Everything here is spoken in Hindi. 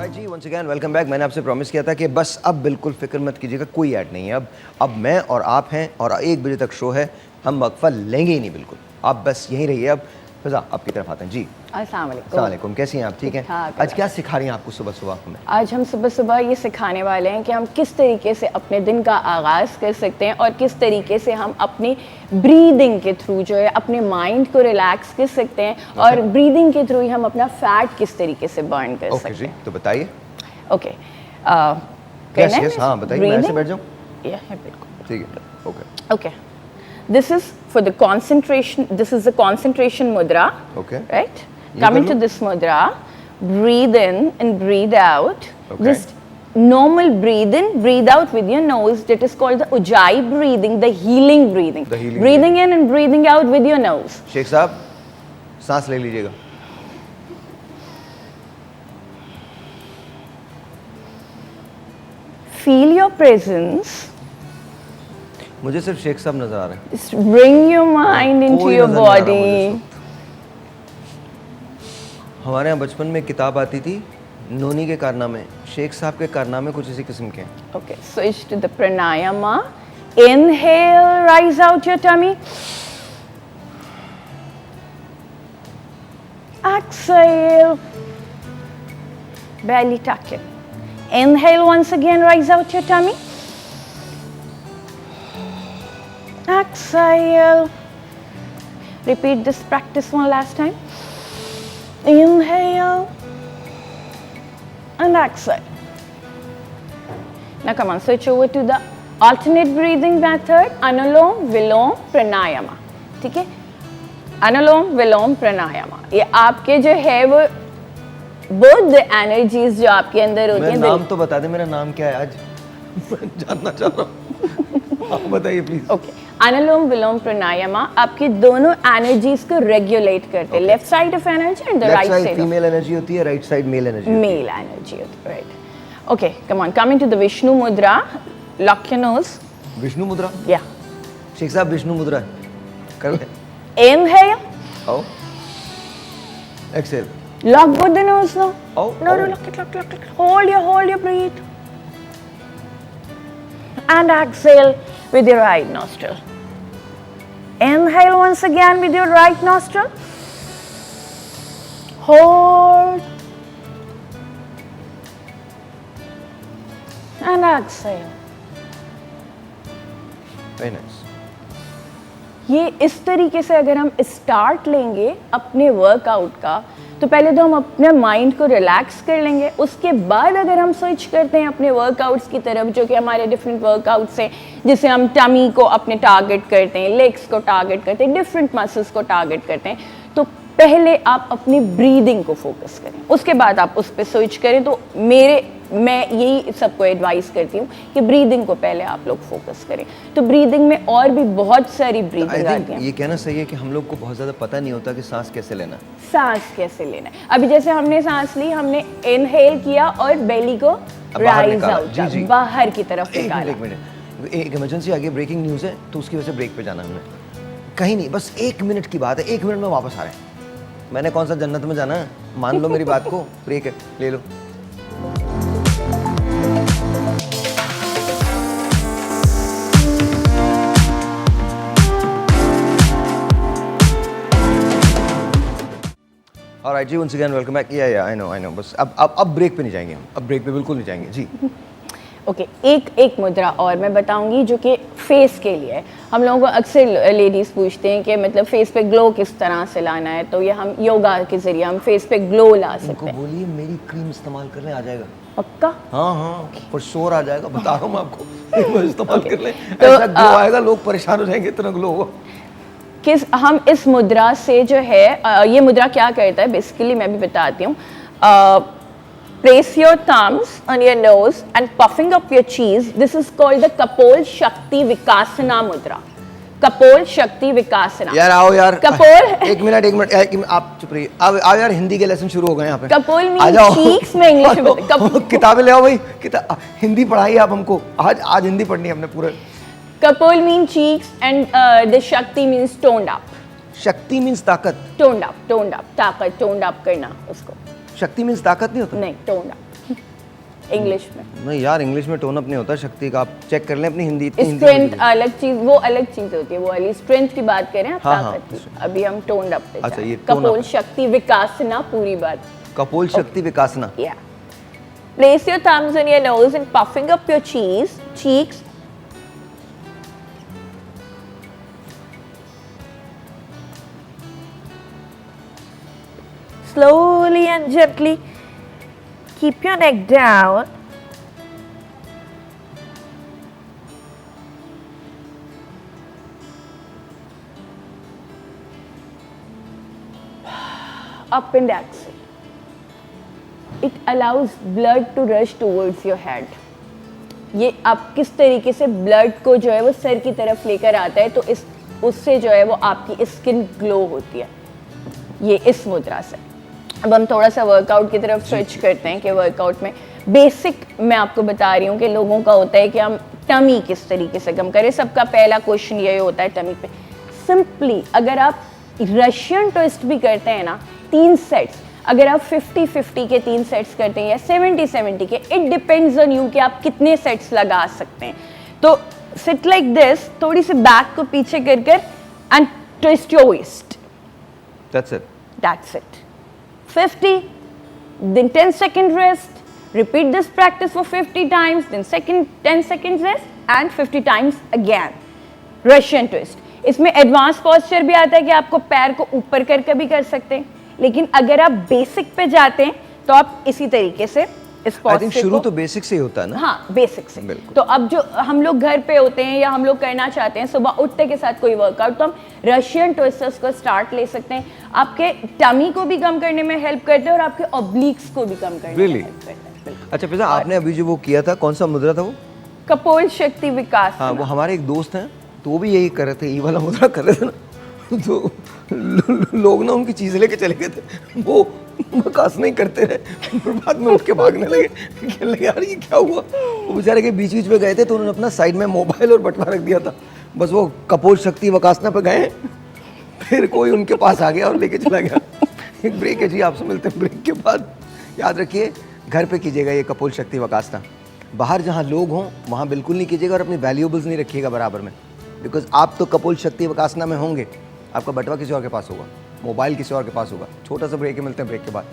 ऑलराइट जी, वंस अगेन वेलकम बैक। मैंने आपसे प्रॉमिस किया था कि बस अब बिल्कुल फिक्र मत कीजिएगा, कोई ऐड नहीं है। अब मैं और आप हैं और 1 बजे तक शो है, हम वक्फा लेंगे ही नहीं बिल्कुल। आप बस यहीं रहिए। अब फिजा आपकी तरफ आते हैं जी। अस्सलाम वालेकुम, कैसी हैं आप? ठीक हैं। आज क्या सिखा रही हैं आपको सुबह सुबह हमें? आज हम सुबह सुबह ये सिखाने वाले हैं कि हम किस तरीके से अपने दिन का आगाज़ कर सकते हैं और किस तरीके से हम अपनी ब्रीदिंग के थ्रू जो है अपने माइंड को रिलैक्स कर सकते हैं और ब्रीदिंग के थ्रू ही हम अपना फैट किस तरीके से बर्न कर सकते हैं। तो बताइए। ओके, हाँ बताइए, मैं ऐसे बैठ जाऊँ? बिल्कुल ठीक है। Okay, this is for the concentration. This is the concentration mudra. Okay. Right. Coming to this mudra, breathe in and breathe out. Okay. Just normal breathe in, breathe out with your nose. That is called the Ujjayi breathing, the healing breathing. The healing breathing in and breathing out with your nose. Sheikh साहब, सांस ले लीजिएगा। Feel your presence. मुझे सिर्फ शेख साहब नजर आ रहे हैं। Just bring your mind into your body. हमारे यहाँ बचपन में किताब आती थी नोनी के कारनामे, शेख साहब के कारनामे कुछ इसी किस्म के हैं। Okay, switch to the pranayama. Inhale, rise out your tummy. Exhale, belly tuck in. Inhale once again, rise out your tummy. Exhale. Repeat this practice one last time. Inhale and exhale. Now come on, switch over to the alternate breathing method. Anulom Vilom Pranayama. ठीक है? अनुलोम विलोम प्राणायाम, ये आपके जो है वो both the energies जो आपके अंदर होती हैं। नाम तो बता दे, मेरा नाम क्या है आज? जानना चाह रहा हूँ। आप बताइए प्लीज। ओके, अनुलोम विलोम प्राणायाम आपकी दोनों एनर्जीज को रेगुलेट करते हैं। Left side of energy and the right side female energy होती है, राइट साइड मेल एनर्जी होती है। Right. Okay, come on, coming to the Vishnu mudra. Lock your nose. Vishnu मुद्रा? या शेख साहब, विष्णु मुद्रा कर ले। Inhale. Oh. Exhale. Lock both the nose now. Oh. No, lock it. Hold your breath. And exhale with your right nostril. Inhale once again with your right nostril. Hold. And exhale. Very nice. ये इस तरीके से अगर हम स्टार्ट लेंगे अपने वर्कआउट का, तो पहले तो हम अपने माइंड को रिलैक्स कर लेंगे। उसके बाद अगर हम स्विच करते हैं अपने वर्कआउट्स की तरफ, जो कि हमारे डिफरेंट वर्कआउट्स हैं, जिसे हम टमी को अपने टारगेट करते हैं, लेग्स को टारगेट करते हैं, डिफरेंट मसल्स को टारगेट करते हैं, तो पहले आप अपनी ब्रीदिंग को फोकस करें, उसके बाद आप उस पर स्विच करें। तो मैं यही सबको एडवाइस करती हूँ कि ब्रीदिंग को पहले आप लोग फोकस करें। तो ब्रीदिंग में और भी बहुत सारी ब्रीदिंग आती हैं। ये कहना सही है कि हम लोग को बहुत ज़्यादा पता नहीं होता कि सांस कैसे लेना है। अभी जैसे हमने सांस ली, हमने इनहेल किया और बेली को राइज आउट, बाहर की तरफ निकाला। एक मिनट, एक इमरजेंसी आ गई, ब्रेकिंग न्यूज़ है, तो उसकी वजह से ब्रेक पे जाना है हमने। कहीं नहीं, बस 1 मिनट की बात है, 1 मिनट में वापस आ रहे हैं। मैंने कौन सा जन्नत में जाना है, मान लो मेरी बात को। ब्रेक है, ले लो। ऑलराइट जी, वंस अगेन वेलकम बैक। या आई नो। बस अब ब्रेक पे नहीं जाएंगे हम, अब ब्रेक पे बिल्कुल नहीं जाएंगे जी। ओके, एक मुद्रा और मैं बताऊंगी जो कि फेस के लिए है। हम लोगों को अक्सर लेडीज़ पूछते हैं कि मतलब फेस पे ग्लो किस तरह से लाना है, तो ये हम योगा के जरिए हम फेस पे ग्लो ला सकते हैं। बोलिए मेरी क्रीम इस्तेमाल करने आ जाएगा पक्का? हाँ, पर शोर आ जाएगा, बता रहा हूँ मैं आपको। इस्तेमाल कर ले, ऐसा ग्लो आएगा, लोग परेशान हो जाएंगे, इतना ग्लो होगा। हम इस मुद्रा से जो है, ये मुद्रा क्या करता है बेसिकली मैं भी बताती हूँ। Place your thumbs on your nose and puffing up your cheeks. This is called the Kapol Shakti Vikasana Mudra. Kapol Shakti Vikasana. यार आओ यार। कपोल। एक मिनट, आप चुप रहिए। आओ यार, हिंदी के लेसन शुरू हो गए यहाँ पे। कपोल मीन्स चीक्स में इंग्लिश में। किताबें ले आओ भाई, हिंदी पढ़ाइए आप हमको। आज हिंदी पढ़नी है हमने पूरे। Kapol means cheeks and the Shakti means toned up. शक्ति मीन्स ताकत। toned up, ताकत, toned up करना उसको। शक्ति मीन्स ताकत नहीं होता? नहीं, toned up. इंग्लिश में। नहीं यार, इंग्लिश में टोन अप नहीं होता शक्ति का, आप चेक कर लें अपनी हिंदी, इतनी हिंदी स्ट्रेंथ समझ अलग चीज, वो अलग चीज होती है, वो वाली स्ट्रेंथ की बात करें आप, हाँ, ताकत की। अभी हम टोन अप पे अच्छा, ये जाएं। tone up कपोल है। शक्ति विकासना, पूरी बात। कपोल शक्ति विकासना। Yeah. Place your thumbs on your nose and puffing up your cheeks. Slowly and gently keep your neck down. Up and exhale. It allows blood to rush towards your head. ये आप किस तरीके से ब्लड को जो है वो सर की तरफ लेकर आता है, तो इस उससे जो है वो आपकी स्किन ग्लो होती है, ये इस मुद्रा से। अब हम थोड़ा सा वर्कआउट की तरफ स्विच करते हैं कि वर्कआउट में बेसिक मैं आपको बता रही हूँ कि लोगों का होता है कि हम टमी किस तरीके से कम करें। सबका पहला क्वेश्चन यही होता है टमी पे। सिंपली अगर आप रशियन ट्विस्ट भी करते हैं ना, 3 सेट्स, अगर आप 50-50 के 3 सेट्स करते हैं या 70-70 के, इट डिपेंड्स ऑन यू कि आप कितने सेट्स लगा सकते हैं। तो सिट लाइक दिस, थोड़ी सी बैक को पीछे कर कर and twist your waist. That's it. That's it. 50, then 10 second rest. Repeat this practice for 50 times, then 10 seconds rest and 50 times again. Russian twist. इसमें एडवांस पोस्चर भी आता है कि आपको पैर को ऊपर करके भी कर सकते हैं, लेकिन अगर आप बेसिक पे जाते हैं तो आप इसी तरीके से इस आई पोस्चर थिंक को, शुरू तो बेसिक से ही होता है ना। हाँ बेसिक से। बिल्कुल। तो अब जो हम लोग घर पे होते हैं या हम लोग करना चाहते हैं सुबह उठते के साथ कोई वर्कआउट, तो हम रशियन ट्विस्टर्स को स्टार्ट ले सकते हैं। आपके टमी को भी कम करने में हेल्प करते हैं और आपके ऑब्लिक्स को भी कम करने Really? में हेल्प करते हैं। बिल्कुल। अच्छा फिजा, आपने अभी जो वो किया था, कौन सा मुद्रा था वो? कपोल शक्ति विकास। हाँ, वो हमारे एक दोस्त हैं तो वो भी यही कर रहे थे, ये वाला मुद्रा कर रहे थे ना, तो लोग ना उनकी चीज़ लेके चले गए थे, वो बकास नहीं करते रहे, फिर बाद में उठ के भागने लगे, कहने लगे यार ये क्या हुआ। वो बेचारे के बीच बीच में गए थे तो उन्होंने अपना साइड में मोबाइल और बटवा रख दिया था, बस वो कपोल शक्ति वकासना पे गए, फिर कोई उनके पास आ गया और लेके चला गया। एक ब्रेक है जी, आपसे मिलते हैं ब्रेक के बाद। याद रखिए घर पे कीजिएगा ये कपोल शक्ति वकासना, बाहर जहाँ लोग हों वहाँ बिल्कुल नहीं कीजिएगा और अपनी वैल्यूएबल्स नहीं रखिएगा बराबर में, बिकॉज आप तो कपोल शक्ति वकासना में होंगे, आपका बटवा किसी और के पास होगा, मोबाइल किसी और के पास होगा। छोटा सा ब्रेक है, मिलते हैं ब्रेक के बाद।